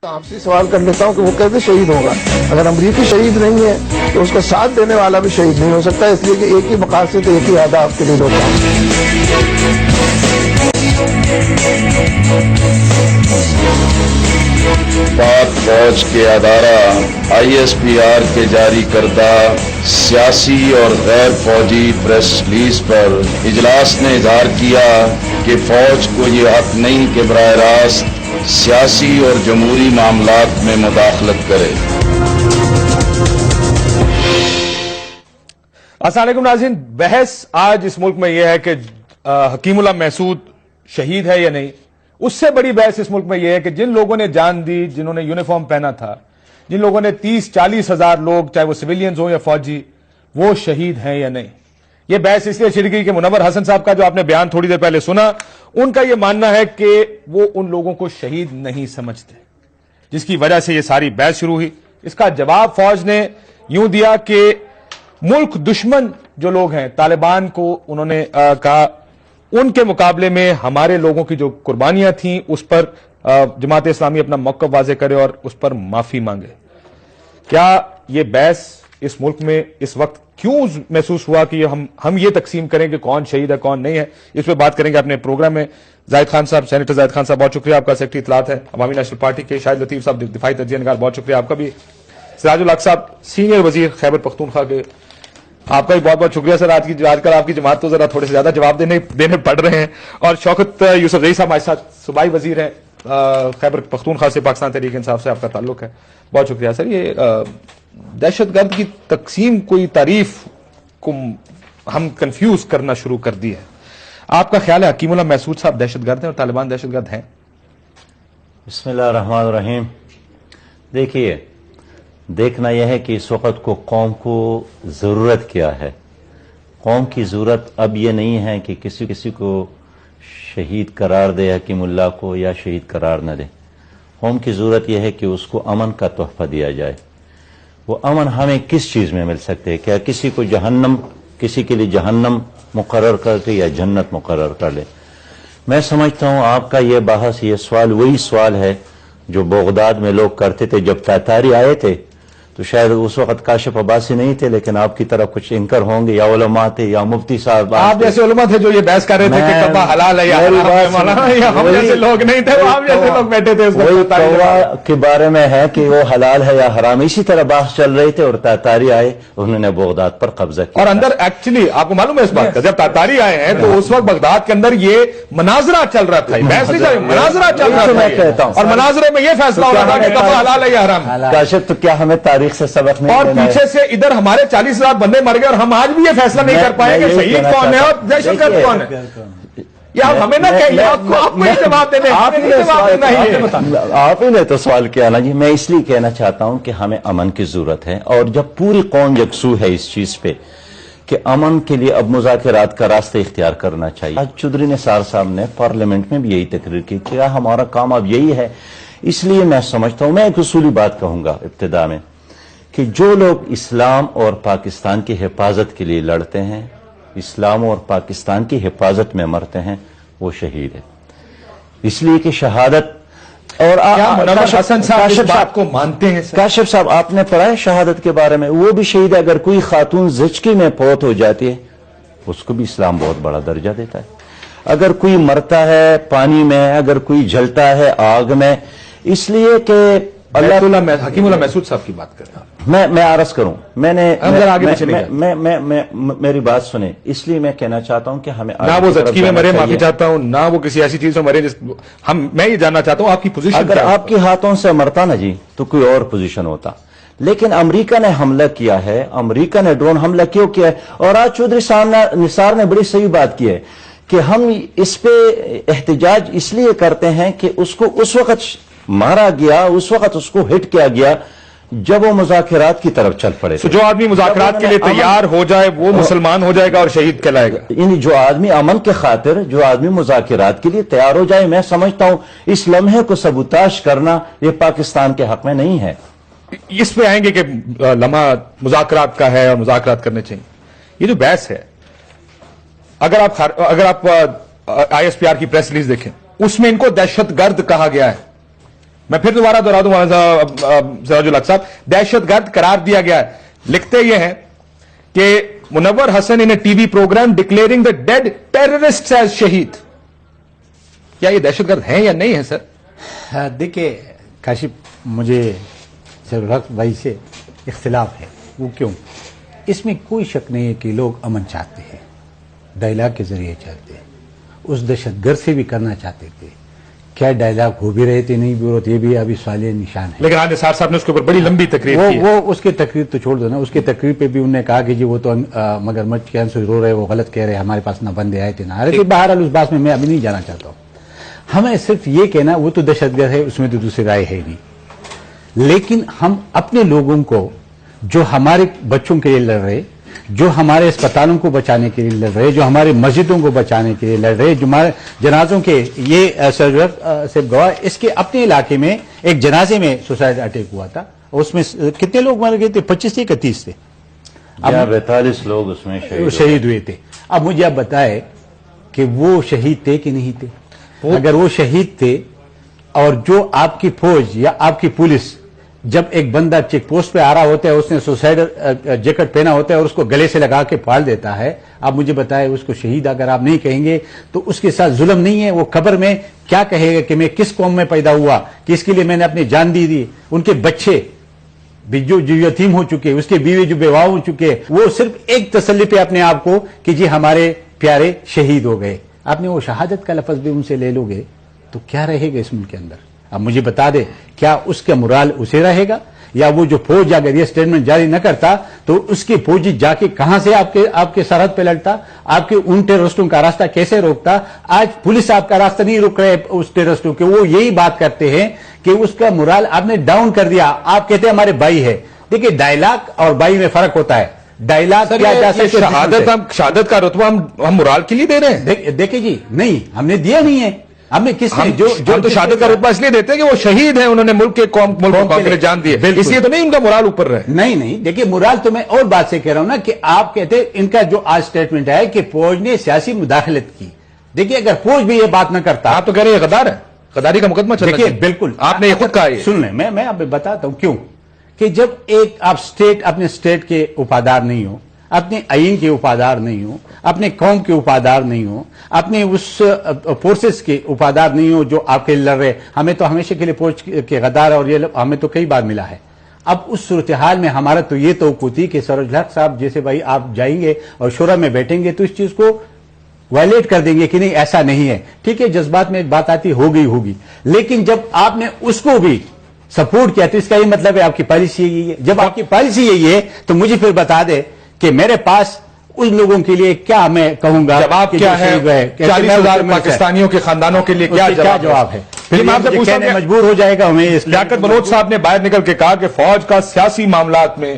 آپ سے سوال کر لیتا ہوں کہ وہ کیسے شہید ہوگا؟ اگر امریکی شہید نہیں ہے تو اس کا ساتھ دینے والا بھی شہید نہیں ہو سکتا، اس لیے کہ ایک ہی مقاصد ایک ہی اہداف کے لیے لوگ پاک فوج کے ادارہ ISPR کے جاری کردہ سیاسی اور غیر فوجی پریس ریلیز پر اجلاس نے اظہار کیا کہ فوج کو یہ حق نہیں کہ براہ راست سیاسی اور جمہوری معاملات میں مداخلت کرے۔ السلام علیکم ناظرین، بحث آج اس ملک میں یہ ہے کہ حکیم اللہ محسود شہید ہے یا نہیں۔ اس سے بڑی بحث اس ملک میں یہ ہے کہ جن لوگوں نے جان دی، جنہوں نے یونیفارم پہنا تھا، جن لوگوں نے 30-40 ہزار لوگ، چاہے وہ سویلینز ہوں یا فوجی، وہ شہید ہیں یا نہیں۔ یہ بحث اس لیے چھڑ گئی کہ منور حسن صاحب کا جو آپ نے بیان تھوڑی دیر پہلے سنا، ان کا یہ ماننا ہے کہ وہ ان لوگوں کو شہید نہیں سمجھتے، جس کی وجہ سے یہ ساری بحث شروع ہوئی۔ اس کا جواب فوج نے یوں دیا کہ ملک دشمن جو لوگ ہیں، طالبان کو انہوں نے کہا ان کے مقابلے میں ہمارے لوگوں کی جو قربانیاں تھیں اس پر جماعت اسلامی اپنا موقف واضح کرے اور اس پر معافی مانگے۔ کیا یہ بحث اس ملک میں اس وقت کیوں محسوس ہوا کہ ہم یہ تقسیم کریں کہ کون شہید ہے کون نہیں ہے؟ اس پہ بات کریں گے اپنے پروگرام میں۔ زاہد خان صاحب، سینیٹر زاہد خان صاحب، بہت شکریہ آپ کا، سیکرٹری اطلاعات ہے عوامی نیشنل پارٹی کے۔ شاہد لطیف صاحب، دفاعی تجزیہ نگار، بہت شکریہ آپ کا بھی۔ سراج الحق صاحب، سینئر وزیر خیبر پختونخوا کے، آپ کا بھی بہت بہت شکریہ سر۔ آج کل آپ کی جماعت تو ذرا تھوڑے سے زیادہ جواب دینے پڑ رہے ہیں۔ اور شوکت یوسف زئی صاحب ہمارے ساتھ صوبائی وزیر ہیں خیبر پختونخوا سے، پاکستان تحریک انصاف سے آپ کا تعلق ہے، بہت شکریہ سر۔ یہ دہشت گرد کی تقسیم کوئی تعریف کو ہم کنفیوز کرنا شروع کر دی ہے۔ آپ کا خیال ہے حکیم اللہ محسود صاحب دہشت گرد ہیں اور طالبان دہشت گرد ہیں؟ بسم اللہ الرحمن الرحیم۔ دیکھیے، دیکھنا یہ ہے کہ اس وقت کو قوم کو ضرورت کیا ہے۔ قوم کی ضرورت اب یہ نہیں ہے کہ کسی کو شہید قرار دے حکیم اللہ کو یا شہید قرار نہ دے۔ قوم کی ضرورت یہ ہے کہ اس کو امن کا تحفہ دیا جائے۔ وہ امن ہمیں کس چیز میں مل سکتے ہیں؟ کیا کسی کے لیے جہنم مقرر کر کے یا جنت مقرر کر لے؟ میں سمجھتا ہوں آپ کا یہ بحث، یہ سوال وہی سوال ہے جو بغداد میں لوگ کرتے تھے جب تاتاری آئے تھے، تو شاید اس وقت کاشف عباسی نہیں تھے، لیکن آپ کی طرف کچھ انکر ہوں گے، یا علماء تھے یا مفتی صاحب۔ آپ جیسے علماء تھے جو یہ بحث کر رہے تھے کہ کعبہ حلال ہے یا حرام ہے مولانا، یا ہم جیسے لوگ نہیں تھے، وہ آپ جیسے لوگ بیٹھے تھے اس وہی وقت کعبہ کے بارے میں ہے کہ وہ حلال ہے یا حرام، اسی طرح بحث چل رہی تھے، اور تاتاری آئے، انہوں نے بغداد پر قبضہ کیا۔ اور اندر ایکچولی آپ کو معلوم ہے اس بات کا، جب تاتاری آئے ہیں تو اس وقت بغداد کے اندر یہ مناظرہ چل رہا تھا، بحث نہیں چل رہی، مناظرہ چل رہا تھا، اور مناظرے میں یہ فیصلہ ہو رہا تھا کہ کعبہ حلال ہے یا حرام ہے۔ کاشف، تو کیا ہمیں تاریخ سے سبق نہیں؟ اور پیچھے سے ادھر ہمارے 40,000 بندے مر گئے اور ہم آج بھی یہ فیصلہ نہیں کر پائے کہ شہید کون ہے اور دہشت گرد کون ہے۔ یا ہمیں نہ کہیے، آپ کو یہ جواب دینے، آپ ہی نے تو سوال کیا نا جی۔ میں اس لیے کہنا چاہتا ہوں کہ ہمیں امن کی ضرورت ہے، اور جب پوری قوم یکسو ہے اس چیز پہ کہ امن کے لیے اب مذاکرات کا راستہ اختیار کرنا چاہیے۔ آج چودھری نثار صاحب نے پارلیمنٹ میں بھی یہی تقریر کی کہ ہمارا کام اب یہی ہے۔ اس لیے میں سمجھتا ہوں، میں ایک اصولی بات کہوں گا ابتدا میں، کہ جو لوگ اسلام اور پاکستان کی حفاظت کے لیے لڑتے ہیں، اسلام اور پاکستان کی حفاظت میں مرتے ہیں، وہ شہید ہے۔ اس لیے کہ شہادت، اور حسن صاحب اس بات کو مانتے ہیں؟ کاشف صاحب، آپ نے پڑھا ہے شہادت کے بارے میں؟ وہ بھی شہید ہے۔ اگر کوئی خاتون زچگی میں فوت ہو جاتی ہے، اس کو بھی اسلام بہت بڑا درجہ دیتا ہے۔ اگر کوئی مرتا ہے پانی میں، اگر کوئی جلتا ہے آگ میں، اس لیے کہ حکیم اللہ محسود صاحب کی بات کر رہا ہوں میں عرض کروں، میری بات سنیں، اس لیے میں کہنا چاہتا ہوں کہ ہمیں نہ وہ زچگی میں مرے، معافی چاہتا ہوں، نہ وہ کسی ایسی چیز میں مرے میں یہ جاننا چاہتا ہوں آپ کی پوزیشن۔ اگر آپ کے ہاتھوں سے مرتا نا جی تو کوئی اور پوزیشن ہوتا، لیکن امریکہ نے حملہ کیا ہے، امریکہ نے ڈرون حملہ کیوں کیا ہے؟ اور آج چودھری نثار نے بڑی صحیح بات کی ہے کہ ہم اس پہ احتجاج اس لیے کرتے ہیں کہ اس کو اس وقت مارا گیا، اس وقت اس کو ہٹ کیا گیا جب وہ مذاکرات کی طرف چل پڑے۔ جو آدمی مذاکرات کے لیے تیار ہو جائے وہ مسلمان ہو جائے گا اور شہید کہلائے گا۔ یعنی جو آدمی امن کے خاطر، جو آدمی مذاکرات کے لیے تیار ہو جائے، میں سمجھتا ہوں اس لمحے کو سبوتاش کرنا یہ پاکستان کے حق میں نہیں ہے۔ اس پہ آئیں گے کہ لمحہ مذاکرات کا ہے اور مذاکرات کرنے چاہیے۔ یہ جو بحث ہے، اگر آپ ISPR کی پریس ریلیز دیکھیں، اس میں ان کو دہشت گرد کہا گیا ہے۔ میں پھر دوبارہ دہرا دوں سراج الحق صاحب، دہشت گرد قرار دیا گیا ہے. لکھتے یہ ہیں کہ Munawar Hasan in a T V programme declaring the dead terrorist as shaheed. کیا یہ دہشت گرد ہیں یا نہیں ہے سر؟ دیکھیے کاشف، مجھے سراج الحق بھائی سے اختلاف ہے. وہ کیوں؟ اس میں کوئی شک نہیں ہے کہ لوگ امن چاہتے ہیں، ڈائلاگ کے ذریعے چاہتے ہیں. اس دہشت گرد سے بھی کرنا چاہتے تھے. کیا ڈائلاگ ہو بھی رہے تھے نہیں بھی رہے، یہ بھی ابھی سوالیہ نشان ہے. لیکن آج نثار صاحب نے اس کے اوپر بڑی لمبی تقریر کی ہے. وہ اس کی تقریر تو چھوڑ دو نا. اس کی تقریر پہ بھی انہوں نے کہا کہ جی وہ تو مگرمچھ کے سے رو رہے، وہ غلط کہہ رہے، ہمارے پاس نہ بندے آئے تھے نہ آ رہے تھے. بہرحال اس بات میں ابھی نہیں جانا چاہتا ہوں. ہمیں صرف یہ کہنا وہ تو دہشت گرد ہے، اس میں تو دوسری رائے ہے نہیں. لیکن ہم اپنے لوگوں کو جو ہمارے بچوں کے لیے لڑ رہے، جو ہمارے اسپتالوں کو بچانے کے لیے لڑ رہے، جو ہمارے مسجدوں کو بچانے کے لیے لڑ رہے، جو ہمارے جنازوں کے یہ سے گواہ، اس کے اپنے علاقے میں ایک جنازے میں سوسائڈ اٹیک ہوا تھا. اس میں کتنے لوگ مر گئے تھے؟ 25 تھے کہ 30 تھے؟ 42 لوگ اس میں شہید ہوئے تھے. اب مجھے آپ بتائے کہ وہ شہید تھے کہ نہیں تھے؟ اگر وہ شہید تھے اور جو آپ کی فوج یا آپ کی پولیس جب ایک بندہ چیک پوسٹ پہ آ رہا ہوتا ہے، اس نے سوسائڈ جیکٹ پہنا ہوتا ہے اور اس کو گلے سے لگا کے پھاڑ دیتا ہے، آپ مجھے بتائیں اس کو شہید اگر آپ نہیں کہیں گے تو اس کے ساتھ ظلم نہیں ہے؟ وہ قبر میں کیا کہے گا کہ میں کس قوم میں پیدا ہوا، کس کے لیے میں نے اپنی جان دی. ان کے بچے جو یتیم ہو چکے، اس کے بیوی جو بیواہ ہو چکے، وہ صرف ایک تسلی پہ اپنے آپ کو کہ جی ہمارے پیارے شہید ہو گئے. آپ نے وہ شہادت کا لفظ بھی ان سے لے لو گے تو کیا رہے گا اس ملک کے اندر؟ اب مجھے بتا دے، کیا اس کا مرال اسے رہے گا؟ یا وہ جو فوج اگر یہ سٹیٹمنٹ جاری نہ کرتا تو اس کی فوجی جا کے کہاں سے آپ کے سرحد پہ لڑتا؟ آپ کے ان ٹیررسٹوں کا راستہ کیسے روکتا؟ آج پولیس آپ کا راستہ نہیں روک رہے اس ٹیررسٹوں کے. وہ یہی بات کرتے ہیں کہ اس کا مرال آپ نے ڈاؤن کر دیا. آپ کہتے ہیں ہمارے بھائی ہے. دیکھیے ڈائلاگ اور بھائی میں فرق ہوتا ہے. ڈائلاگ کیا جا سکتا، شہادت کا رتبہ ہم مرال کے لیے دے رہے ہیں. دیکھیں جی، نہیں ہم نے دیا نہیں ہے. ہم نے کس نے جو تو شہادت کا رتبہ اس لیے دیتے ہیں کہ وہ شہید ہیں، انہوں نے ملک کے لیے جان دی ہے، اس لیے تو نہیں ان کا مرال اوپر رہے. نہیں دیکھیے مرال تو میں اور بات سے کہہ رہا ہوں نا کہ آپ کہتے ہیں ان کا جو آج سٹیٹمنٹ ہے کہ فوج نے سیاسی مداخلت کی. دیکھیے اگر فوج بھی یہ بات نہ کرتا، آپ تو کہہ رہے ہیں غدار ہے، غداری کا مقدمہ چل رہا ہے. بالکل آپ نے یہ خود کہا. سن لیں، میں آپ بتاتا ہوں کیوں. کہ جب ایک آپ اپنے اسٹیٹ کے وفادار نہیں ہو، اپنے آئین کے وفادار نہیں ہو، اپنے قوم کے وفادار نہیں ہو، اپنے اس فورسز کے وفادار نہیں ہو جو آپ کے لڑ رہے. ہمیں تو ہمیشہ کے لیے فوج کے غدار اور یہ ہمیں تو کئی بار ملا ہے. اب اس صورتحال میں ہمارا تو یہ توقع تھی کہ سراج الحق صاحب جیسے بھائی آپ جائیں گے اور شورا میں بیٹھیں گے تو اس چیز کو وائلیٹ کر دیں گے کہ نہیں ایسا نہیں ہے. ٹھیک ہے، جذبات میں بات آتی ہوگی، لیکن جب آپ نے اس کو بھی سپورٹ کیا تو اس کا یہ مطلب ہے آپ کی پالیسی یہی ہے. جب آپ کی پالیسی یہی ہے تو مجھے پھر بتا دے کہ میرے پاس ان لوگوں کے لیے کیا میں کہوں گا. جواب کیا ہے 40,000 پاکستانیوں کے خاندانوں کے لیے کیا جواب ہے؟ پھر میں آپ سے پوچھتا ہوں، مجبور ہو جائے گا ہمیں. لیاقت بلوچ صاحب نے باہر نکل کے کہا کہ فوج کا سیاسی معاملات میں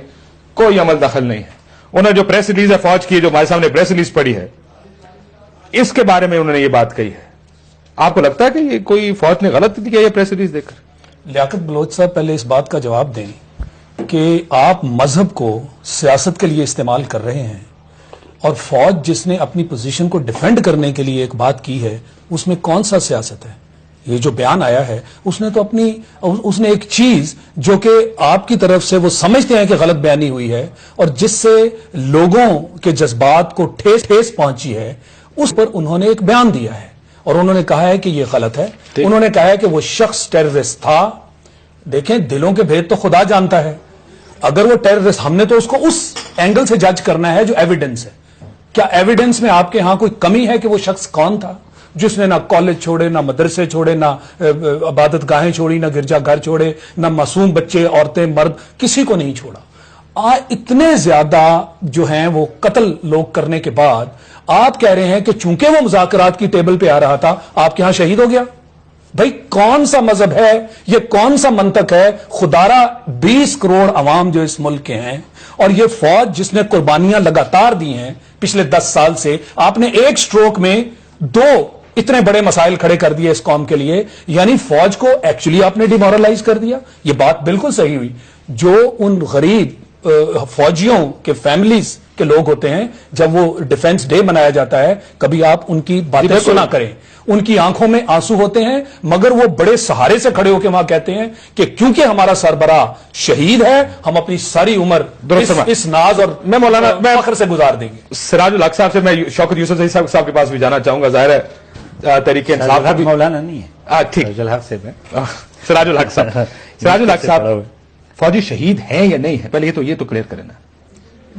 کوئی عمل دخل نہیں ہے. انہوں نے جو پریس ریلیز ہے فوج کی، جو ہمارے سامنے پریس ریلیز پڑھی ہے، اس کے بارے میں انہوں نے یہ بات کہی ہے. آپ کو لگتا ہے کہ یہ کوئی فوج نے غلط کیا یہ پریس ریلیز دے کر؟ لیاقت بلوچ صاحب پہلے اس بات کا جواب دیں کہ آپ مذہب کو سیاست کے لیے استعمال کر رہے ہیں، اور فوج جس نے اپنی پوزیشن کو ڈیفینڈ کرنے کے لیے ایک بات کی ہے، اس میں کون سا سیاست ہے؟ یہ جو بیان آیا ہے اس نے تو اس نے ایک چیز جو کہ آپ کی طرف سے وہ سمجھتے ہیں کہ غلط بیانی ہوئی ہے اور جس سے لوگوں کے جذبات کو ٹھیس پہنچی ہے، اس پر انہوں نے ایک بیان دیا ہے اور انہوں نے کہا ہے کہ یہ غلط ہے. انہوں نے کہا ہے کہ وہ شخص ٹیررسٹ تھا. دیکھیں دلوں کے بھید تو خدا جانتا ہے. اگر وہ ٹیررسٹ، ہم نے تو اس کو اس اینگل سے جج کرنا ہے جو ایویڈنس ہے. کیا ایویڈنس میں آپ کے ہاں کوئی کمی ہے کہ وہ شخص کون تھا جس نے نہ کالج چھوڑے، نہ مدرسے چھوڑے، نہ عبادت گاہیں چھوڑی، نہ گرجا گھر چھوڑے، نہ معصوم بچے، عورتیں، مرد، کسی کو نہیں چھوڑا. اتنے زیادہ جو ہیں وہ قتل لوگ کرنے کے بعد آپ کہہ رہے ہیں کہ چونکہ وہ مذاکرات کی ٹیبل پہ آ رہا تھا آپ کے ہاں شہید ہو گیا. بھائی کون سا مذہب ہے یہ؟ کون سا منطق ہے؟ خدارہ 20 کروڑ عوام جو اس ملک کے ہیں اور یہ فوج جس نے قربانیاں لگاتار دی ہیں پچھلے 10 سال سے، آپ نے ایک سٹروک میں 2 اتنے بڑے مسائل کھڑے کر دیے اس قوم کے لیے. یعنی فوج کو ایکچولی آپ نے ڈیمورلائز کر دیا. یہ بات بالکل صحیح ہوئی. جو ان غریب فوجیوں کے فیملیز کے لوگ ہوتے ہیں، جب وہ ڈیفنس ڈے منایا جاتا ہے کبھی آپ ان کی باتیں سنا کریں، ان کی آنکھوں میں آنسو ہوتے ہیں، مگر وہ بڑے سہارے سے کھڑے ہو کے وہاں کہتے ہیں کہ کیونکہ ہمارا سربراہ شہید ہے ہم اپنی ساری عمر اس ناز اور میں مولانا میں فخر سے گزار دیں گے۔ سراج الحق صاحب سے میں شوکت یوسف صاحب کے پاس بھی جانا چاہوں گا، ظاہر ہے تحریک انصاف کا بھی مولانا نہیں ہے، ٹھیک سراج الحق سے میں سراج الحق صاحب، سراج الحق صاحب فوجی شہید ہیں یا نہیں ہے، پہلے یہ تو کلیئر کریں نا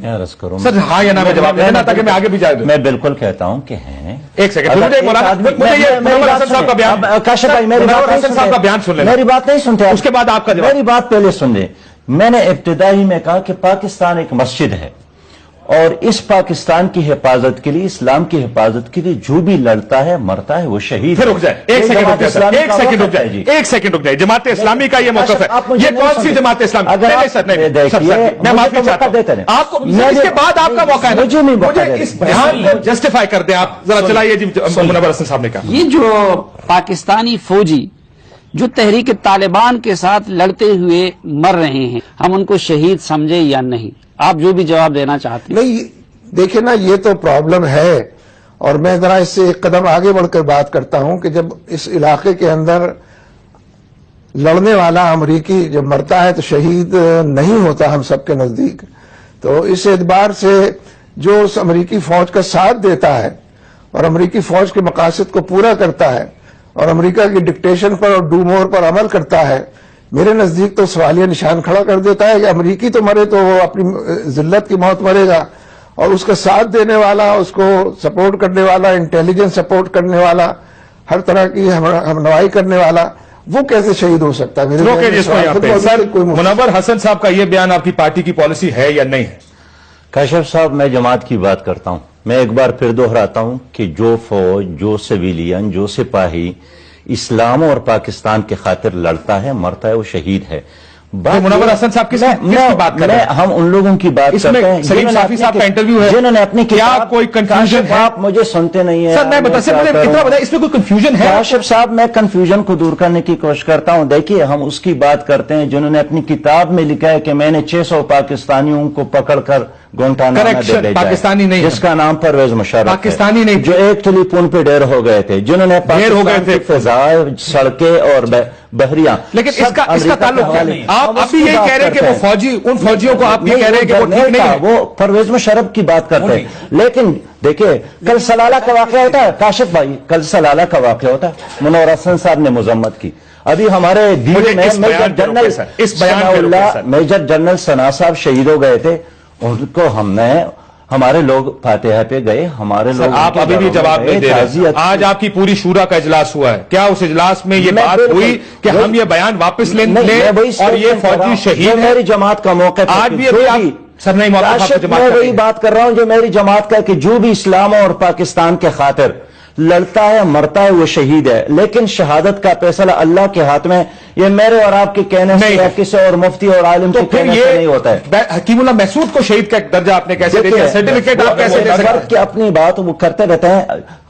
عرض کروں سر، ہاں یا نا میں جواب دینا تاکہ میں آگے بھی جا دوں۔ میں بالکل کہتا ہوں کہ ہیں۔ ایک سیکنڈ مجھے یہ منور حسن صاحب کا بیان، کاشف بھائی منور حسن صاحب کا بیان سن لینا، میری بات نہیں سنتے، اس کے بعد آپ کا جواب۔ میری بات پہلے سن لیں۔ میں نے ابتدائی میں کہا کہ پاکستان ایک مسجد ہے اور اس پاکستان کی حفاظت کے لیے، اسلام کی حفاظت کے لیے جو بھی لڑتا ہے مرتا ہے وہ شہید پھر رک جائے، ایک سیکنڈ رک جائے، ایک سیکنڈ رک جائے، ایک سیکنڈ رک جائے۔ جماعت اسلامی کا یہ موقف ہے، یہ کون سی جماعت اسلامی؟ نہیں سر، نہیں، میں معافی چاہتا ہوں، آپ کو اس کے بعد آپ کا موقع ہے، مجھے اس بیان کو جسٹیفائی کر دیں آپ ذرا، چلائیے جی منور حسن صاحب نے کہا۔ یہ جو پاکستانی فوجی جو تحریک طالبان کے ساتھ لڑتے ہوئے مر رہے ہیں، ہم ان کو شہید سمجھے یا نہیں؟ آپ جو بھی جواب دینا چاہتے ہیں۔ نہیں دیکھیں نا، یہ تو پرابلم ہے، اور میں ذرا اس سے ایک قدم آگے بڑھ کر بات کرتا ہوں کہ جب اس علاقے کے اندر لڑنے والا امریکی جب مرتا ہے تو شہید نہیں ہوتا ہم سب کے نزدیک، تو اس اعتبار سے جو اس امریکی فوج کا ساتھ دیتا ہے اور امریکی فوج کے مقاصد کو پورا کرتا ہے اور امریکہ کی ڈکٹیشن پر اور ڈو مور پر عمل کرتا ہے، میرے نزدیک تو سوالیہ نشان کھڑا کر دیتا ہے کہ امریکی تو مرے تو وہ اپنی ذلت کی موت مرے گا، اور اس کا ساتھ دینے والا، اس کو سپورٹ کرنے والا، انٹیلیجنس سپورٹ کرنے والا، ہر طرح کی ہمنوائی کرنے والا، وہ کیسے شہید ہو سکتا ہے؟ میرے روکے جس کو یہاں پہ سر، کوئی منور حسن صاحب کا یہ بیان آپ کی پارٹی کی پالیسی ہے یا نہیں ہے؟ کاشف صاحب، میں جماعت کی بات کرتا ہوں، میں ایک بار پھر دہراتا ہوں کہ جو فوج، جو سویلین، جو سپاہی اسلام اور پاکستان کے خاطر لڑتا ہے مرتا ہے وہ شہید ہے۔ منور حسن صاحب کس کی بات کر رہے ہیں؟ ہم ان لوگوں کی بات اس میں کرتے ہیں سلیم صافی صاحب کا انٹرویو ہے، جنہوں نے اپنی کیا کوئی کنفیوژن ہے؟ آپ مجھے سنتے نہیں ہیں سر میں اتنا بتائیں، اس میں کوئی کنفیوژن ہے؟ کاشف صاحب، میں کنفیوژن کو دور کرنے کی کوشش کرتا ہوں۔ دیکھیے، ہم اس کی بات کرتے ہیں جنہوں نے اپنی کتاب میں لکھا ہے کہ میں نے 600 پاکستانیوں کو پکڑ کر گوانتانامو میں دے بھیجا، پاکستانی نہیں، جس کا نام پرویز مشرف ہے، پاکستانی نہیں، جو ایک ٹلی پون پہ ڈیر ہو گئے تھے، جنہوں نے پاکستان کی فضائیں، سڑکیں اور بحریاں، لیکن اس کا تعلق کیا نہیں؟ آپ ابھی یہی کہہ رہے ہیں کہ وہ فوجی، ان فوجیوں کو آپ یہ کہہ رہے ہیں کہ وہ ٹھیک نہیں ہے، وہ پرویز مشرف کی بات کرتے ہیں۔ لیکن دیکھیں، کل سلالہ کا واقعہ ہوتا ہے کاشف بھائی، کل سلالہ کا واقعہ ہوتا ہے، منور حسن صاحب نے مذمت کی۔ ابھی ہمارے دین میں میجر جنرل ثنا صاحب شہید ہو گئے تھے، ان کو ہم نے، ہمارے لوگ فاتحہ پہ گئے، ہمارے لوگ، آپ ابھی بھی جواب نہیں دے رہے۔ آج آپ کی پوری شورا کا اجلاس ہوا ہے، کیا اس اجلاس میں یہ بات ہوئی کہ ہم یہ بیان واپس لیں اور یہ فوجی شہید ہے؟ میری جماعت کا موقع آج بھی سر نہیں، میں وہی بات کر رہا ہوں جو میری جماعت کا، کہ جو بھی اسلام اور پاکستان کے خاطر لڑتا ہے مرتا ہے وہ شہید ہے، لیکن شہادت کا فیصلہ اللہ کے ہاتھ میں، یہ میرے اور آپ کے کہنے سے یا کسی اور مفتی اور عالم کے کہنے سے نہیں ہوتا ہے۔ حکیم اللہ محسود کو شہید کا درجہ آپ نے کیسے دے دیا؟ سرٹیفکیٹ آپ کیسے دے سکتے ہیں؟ کہ اپنی بات وہ کرتے رہتے ہیں،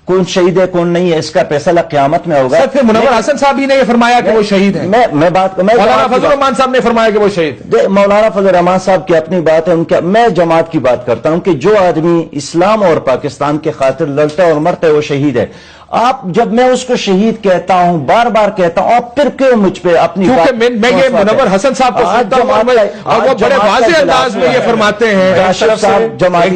کون شہید ہے کون نہیں ہے، اس کا فیصلہ قیامت میں ہوگا۔ سر پھر منور حسن صاحب ہی نے یہ فرمایا کہ وہ شہید ہے، مولانا فضل الرحمان صاحب نے فرمایا کہ وہ شہید ہے۔ مولانا فضل الرحمان صاحب کی اپنی بات ہے، ان کا، میں جماعت کی بات کرتا ہوں کہ جو آدمی اسلام اور پاکستان کے خاطر لڑتا ہے اور مرتا ہے وہ شہید ہے۔ آپ، جب میں اس کو شہید کہتا ہوں، بار بار کہتا ہوں، آپ پھر کیوں مجھ پہ اپنی بات؟ کیونکہ میں یہ منور حسن صاحب کو سنتا ہوں اور وہ بڑے واضح انداز میں یہ فرماتے ہیں۔ ایک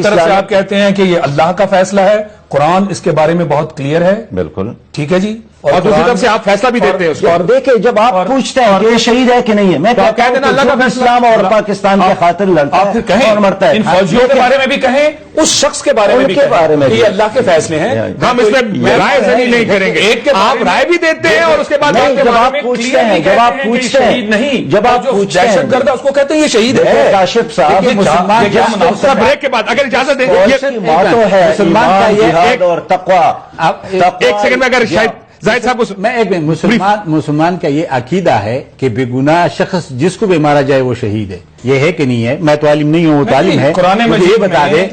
طرف سے آپ کہتے ہیں کہ یہ اللہ کا فیصلہ ہے، قرآن اس کے بارے میں بہت کلیئر ہے، بالکل ٹھیک ہے جی، اور دوسری طرف سے آپ فیصلہ بھی دیتے ہیں اس کو۔ اور دیکھیں، جب آپ پوچھتے ہیں کہ یہ شہید ہے کہ نہیں ہے، میں کہتا ہوں کہ اللہ کا اسلام اور پاکستان کے خاطر لڑتا آپ پھر کہیں اور مرتا ہے، ان فوجیوں کے بارے میں بھی کہیں، اس شخص کے بارے میں بھی کہیں کہ یہ اللہ کے فیصلے ہیں، ہم اس میں رائے زنی نہیں کریں گے۔ آپ رائے بھی دیتے ہیں اور اس کے بعد جب آپ پوچھتے ہیں، جب آپ پوچھتے ہیں، نہیں، جب آپ پوچھتے ہیں، دہشت گرد اس کو کہتے ہیں یہ شہید ہے۔ کاشف صاحب، بریک کے بعد اگر اجازت دیں، باتوں ہے مسلمان کا جہاد اور تقوی۔ ایک سیکنڈ میں اگر شاید زاہد صاحب کو میں ایک مسلمان کا یہ عقیدہ ہے کہ بے گناہ شخص جس کو بھی مارا جائے وہ شہید ہے، یہ ہے کہ نہیں ہے؟ میں تو عالم نہیں ہوں، وہ تعلیم ہے، مجھے یہ بتا دے،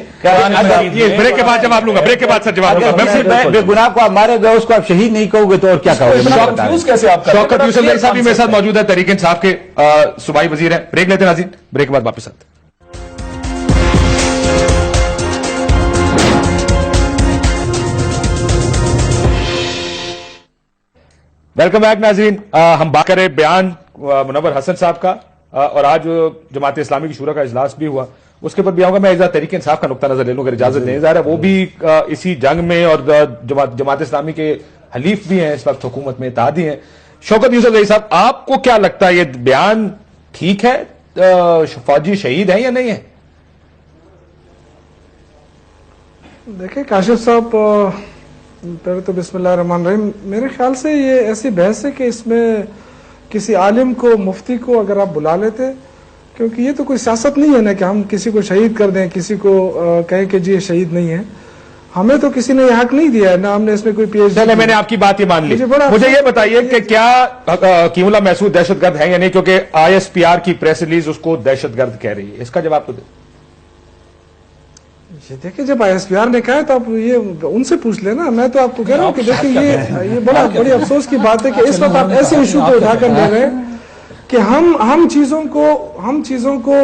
بریک کے بعد جواب لوں گا، بریک کے بعد سر جواب لوں گا۔ بے گناہ کو آپ مارے گئے، اس کو آپ شہید نہیں کہو گے تو اور کیا کہو گے؟ شوکت یوسف صاحب بھی میرے ساتھ موجود ہے، تحریک انصاف کے صوبائی وزیر ہیں۔ بریک لیتے ہیں ناظرین، بریک کے بعد واپس آتے ہیں۔ ویلکم بیک ناظرین. ہم بات کریں بیان منور حسن صاحب کا اور آج جماعت اسلامی کی شورا کا اجلاس بھی ہوا, اس کے اوپر بھی آؤں گا. میں ایک تحریک انصاف کا نقطہ نظر لے لوں اگر اجازت دیں. ظاہر ہے وہ بھی اسی جنگ میں اور جماعت اسلامی کے حلیف بھی ہیں, اس وقت حکومت میں اتحادی ہیں. شوکت یوسف زئی صاحب, آپ کو کیا لگتا ہے یہ بیان ٹھیک ہے, فوجی شہید ہیں یا نہیں ہے؟ دیکھیں کاشف صاحب, پہلے تو بسم اللہ الرحمن الرحیم. میرے خیال سے یہ ایسی بحث ہے کہ اس میں کسی عالم کو, مفتی کو اگر آپ بلا لیتے, کیونکہ یہ تو کوئی سیاست نہیں ہے نا کہ ہم کسی کو شہید کر دیں, کسی کو کہیں کہ جی یہ شہید نہیں ہے. ہمیں تو کسی نے یہ حق نہیں دیا ہے, نہ ہم نے اس میں کوئی PhD. چلے میں نے آپ کی بات یہ مان لی. مجھے یہ بتائیے کہ کیا حکیم اللہ محسود دہشت گرد ہے یا نہیں, کیونکہ ISPR کی پریس ریلیز اس کو دہشت گرد کہہ رہی ہے. اس کا جواب تو دیں. یہ دیکھیں جب ISPR نے کہا ہے تو آپ یہ ان سے پوچھ لینا. میں تو آپ کو کہہ رہا ہوں کہ دیکھیں یہ بڑی افسوس کی بات ہے کہ اس وقت آپ ایسے ایشو کو اٹھا کر لے رہے ہیں کہ ہم چیزوں کو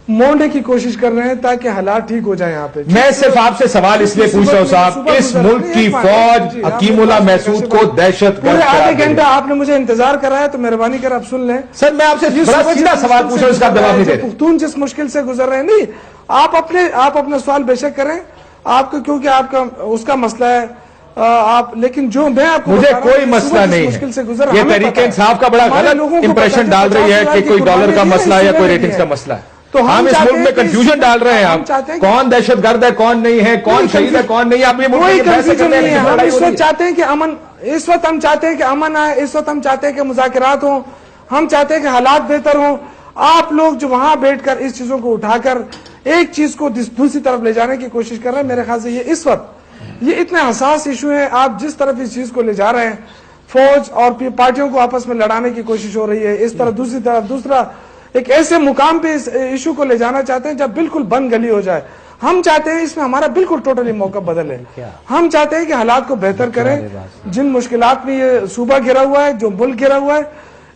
مونڈنے کی کوشش کر رہے ہیں تاکہ حالات ٹھیک ہو جائیں. یہاں پہ میں صرف آپ سے سوال اس لیے پوچھ رہا ہوں صاحب, اس ملک کی فوج حکیم اللہ محسود کو دہشت گرد آدھے گھنٹہ آپ نے مجھے انتظار کرایا تو مہربانی کر آپ سن لیں. سر میں آپ سے سیدھا سوال پوچھ رہا ہوں, اس کا جواب نہیں دے رہے. پختون جس مشکل سے گزر رہے ہیں, نہیں آپ اپنا سوال بے شک کریں, آپ کو کیونکہ آپ کا اس کا مسئلہ ہے آپ, لیکن جو میں آپ کو مجھے کوئی مسئلہ نہیں ہے. یہ تحریک انصاف کا بڑا غلط امپریشن ڈال رہی ہے کہ کوئی ڈالر کا مسئلہ ہے یا کوئی ریٹنگز کا مسئلہ ہے. تو ہم اس ملک میں کنفیوژن ڈال رہے ہیں. آپ کون دہشت گرد ہے, کون نہیں ہے, کون شہید ہے, کون نہیں ہے, آپ یہ کوئی کنفیوژن نہیں ہے. ہم اس وقت چاہتے ہیں کہ امن, اس وقت ہم چاہتے ہیں کہ امن آئے, اس وقت ہم چاہتے ہیں کہ مذاکرات ہوں, ہم چاہتے ہیں کہ حالات بہتر ہوں. آپ لوگ جو وہاں بیٹھ کر اس چیزوں کو اٹھا کر ایک چیز کو دوسری طرف لے جانے کی کوشش کر رہے ہیں, میرے خیال سے یہ اس وقت یہ اتنے حساس ایشو ہے. آپ جس طرف اس چیز کو لے جا رہے ہیں, فوج اور پارٹیوں کو آپس میں لڑانے کی کوشش ہو رہی ہے, اس طرح دوسری طرف دوسرا ایک ایسے مقام پہ اس ایشو کو لے جانا چاہتے ہیں جب بالکل بند گلی ہو جائے. ہم چاہتے ہیں اس میں ہمارا بالکل ٹوٹلی موقع بدل ہے. ہم چاہتے ہیں کہ حالات کو بہتر کریں. جن مشکلات میں یہ صوبہ گھرا ہوا ہے, جو ملک گھرا ہوا ہے,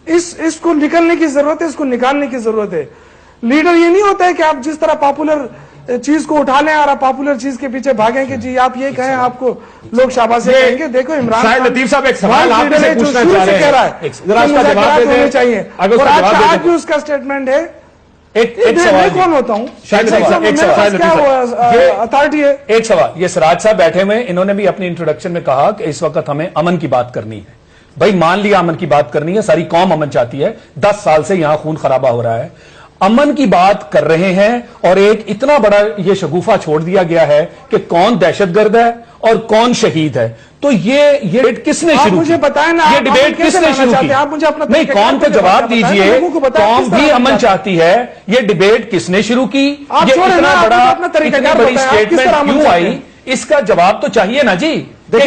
اس کو نکلنے کی ضرورت ہے, اس کو نکالنے کی ضرورت ہے. لیڈر یہ نہیں ہوتا ہے کہ آپ جس طرح پاپولر چیز کو اٹھا لیں اور آپ پاپولر چیز کے پیچھے بھاگیں کہ جی آپ یہ کہیں, آپ کو لوگ شاباشی کہیں گے. دیکھو عمران شاہد لطیف صاحب ایک سوال آپ سے پوچھنا چاہ رہے ہیں, ذرا اس کا جواب دے دیں. چاہیے اگر اس کا جواب دے آج دیں. بھی اس کا اسٹیٹمنٹ ہے. میں کون ہوتا ہوں, اتھارٹی ہے. ایک سوال, یہ سراج صاحب بیٹھے ہوئے, انہوں نے بھی اپنی انٹروڈکشن میں کہا کہ اس وقت ہمیں امن کی بات کرنی ہے. بھائی مان لیا امن کی بات کرنی ہے, ساری قوم امن چاہتی ہے, 10 سال سے یہاں خون خرابہ ہو رہا ہے, امن کی بات کر رہے ہیں, اور ایک اتنا بڑا یہ شگوفہ چھوڑ دیا گیا ہے کہ کون دہشت گرد ہے اور کون شہید ہے. تو یہ ڈیبیٹ کس نے شروع مجھے بتائیں نا, یہ ڈیبیٹ کس نے شروع کی؟ آپ مجھے اپنا نہیں, قوم کو جواب دیجئے, قوم بھی امن چاہتی ہے, یہ ڈیبیٹ کس نے شروع کی, یہ اتنا بڑی اسٹیٹمنٹ کیوں آئی, اس کا جواب تو چاہیے نا جی.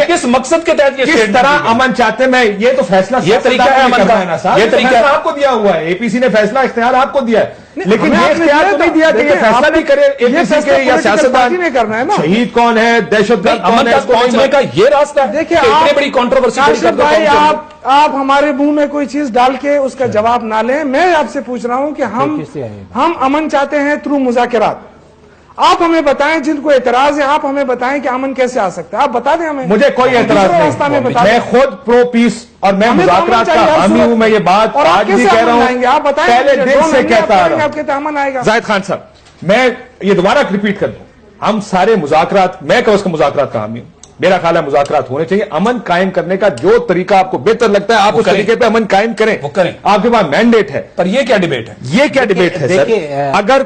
کس مقصد کے تحت یہ کس طرح امن چاہتے ہیں, میں یہ تو فیصلہ یہ طریقہ ہے امن کا, یہ طریقہ آپ کو دیا ہوا ہے, APC نے فیصلہ اختیار آپ کو دیا ہے, لیکن یہ اختیار تو نہیں دیا کہ یہ فیصلہ نہیں کرے APC کے یا سیاستدان شہید کون ہے, دہشت گرد امن تک پہنچنے کا یہ راستہ ہے. دیکھیں اتنی بڑی کنٹروورسی بھائی, آپ ہمارے منہ میں کوئی چیز ڈال کے اس کا جواب نہ لیں. میں آپ سے پوچھ رہا ہوں کہ ہم امن چاہتے ہیں تھرو مذاکرات. آپ ہمیں بتائیں, جن کو اعتراض ہے آپ ہمیں بتائیں کہ امن کیسے آ سکتا ہے, آپ بتا دیں ہمیں. مجھے کوئی اعتراض نہیں, میں خود پرو پیس اور میں مذاکرات کا حامی ہوں. میں یہ بات آج بھی کہہ رہا ہوں, پہلے دن سے کہتا آ رہا ہوں. زاہد خان صاحب, میں یہ دوبارہ ریپیٹ کر دوں, ہم سارے مذاکرات, میں کہ اس کا مذاکرات کا حامی ہوں. میرا خیال ہے مذاکرات ہونے چاہیے. امن قائم کرنے کا جو طریقہ آپ کو بہتر لگتا ہے آپ اس طریقے پہ امن قائم کریں, آپ کے پاس مینڈیٹ ہے. پر یہ کیا ڈیبیٹ ہے, یہ کیا ڈیبیٹ ہے سر؟ اگر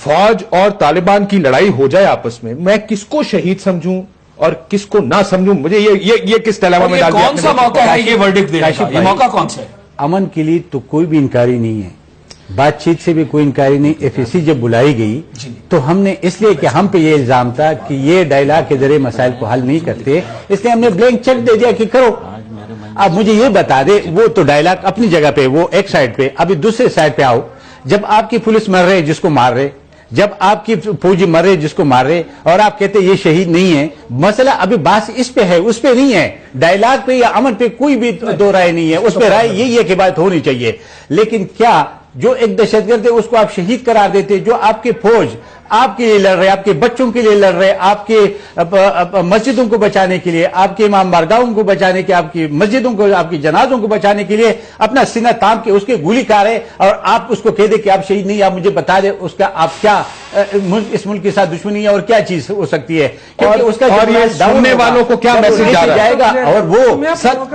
فوج اور طالبان کی لڑائی ہو جائے آپس میں کس کو شہید سمجھوں اور کس کو نہ سمجھوں, مجھے یہ کس ڈائلاما میں ڈال دیا. کون سا موقع ہے یہ ورڈکٹ دینے کا, یہ موقع کون سا ہے؟ امن کے لیے تو کوئی بھی انکاری نہیں ہے, بات چیت سے بھی کوئی انکاری نہیں. FAC جب بلائی گئی تو ہم نے اس لیے کہ ہم پہ یہ الزام تھا کہ یہ ڈائلاگ کے ذریعے مسائل کو حل نہیں کرتے, اس لیے ہم نے بلینک چیک دے دیا کہ کرو. اب مجھے یہ بتا دے, وہ تو ڈائلاگ اپنی جگہ پہ, وہ ایک سائڈ پہ, ابھی دوسرے سائڈ پہ آؤ. جب آپ کی پولیس مر رہے جس کو مار رہے, جب آپ کی فوجی مر رہے جس کو مار رہے, اور آپ کہتے یہ شہید نہیں ہے, مسئلہ ابھی بات اس پہ ہے, اس پہ نہیں ہے. ڈائلاگ پہ یا امن پہ کوئی بھی دو رائے نہیں ہے, اس پہ رائے یہی ہے کہ بات ہونی چاہیے. لیکن کیا جو ایک دہشت گرد ہے اس کو آپ شہید قرار دیتے, جو آپ کے فوج آپ کے لیے لڑ رہے, آپ کے بچوں کے لیے لڑ رہے, آپ کے مسجدوں کو بچانے کے لیے, آپ کے امام بارگاہوں کو بچانے کے, آپ کی مسجدوں کو, آپ کی جنازوں کو بچانے کے لیے اپنا سینہ تام کے اس کے گولی کھا رہے, اور آپ اس کو کہہ دیں کہ آپ شہید نہیں, آپ مجھے بتا دیں اس کا آپ کیا اس ملک کے ساتھ دشمنی ہے اور کیا چیز ہو سکتی ہے, کیونکہ اس کا اور یہ سننے والوں کو کیا میسج جا رہا ہے جائے گا.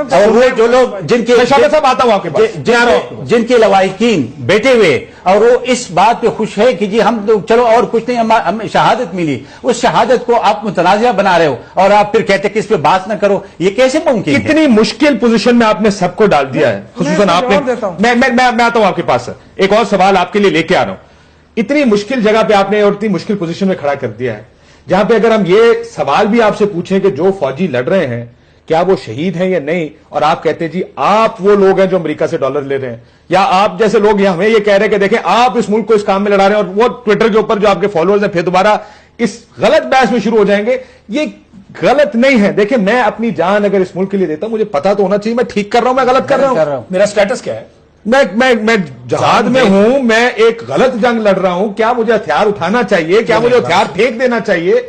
اور وہ جو لوگ جن کے صاحب آتا ہوں آپ کے پاس, جن کے لواحقین بیٹھے ہوئے اور وہ اس بات پہ خوش ہے کہ جی ہم چلو اور کچھ نہیں, ہمیں شہادت ملی, اس شہادت کو آپ متنازعہ بنا رہے ہو اور آپ پھر کہتے کہ اس پہ بات نہ کرو, یہ کیسے ممکن ہے؟ کتنی مشکل پوزیشن میں آپ نے سب کو ڈال دیا ہے, خصوصاً آپ نے. میں آتا ہوں آپ کے پاس, ایک اور سوال آپ کے لیے لے کے آ رہا ہوں. اتنی مشکل جگہ پہ آپ نے اور اتنی مشکل پوزیشن میں کھڑا کر دیا ہے, جہاں پہ اگر ہم یہ سوال بھی آپ سے پوچھیں کہ جو فوجی لڑ رہے ہیں کیا وہ شہید ہیں یا نہیں, اور آپ کہتے ہیں جی آپ وہ لوگ ہیں جو امریکہ سے ڈالر لے رہے ہیں, یا آپ جیسے لوگ ہمیں یہ کہہ رہے ہیں کہ دیکھیں آپ اس ملک کو اس کام میں لڑا رہے ہیں, اور وہ ٹویٹر کے اوپر جو آپ کے فالوورز ہیں پھر دوبارہ اس غلط بحث میں شروع ہو جائیں گے. یہ غلط نہیں ہے. دیکھیں میں اپنی جان اگر اس ملک کے لیے دیتا ہوں, مجھے پتا تو ہونا چاہیے میں ٹھیک کر رہا ہوں, میں غلط کر رہا ہوں, میرا سٹیٹس کیا ہے, میں جہاد میں ہوں, میں ایک غلط جنگ لڑ رہا ہوں, کیا مجھے ہتھیار اٹھانا چاہیے, کیا مجھے ہتھیار پھینک دینا چاہیے؟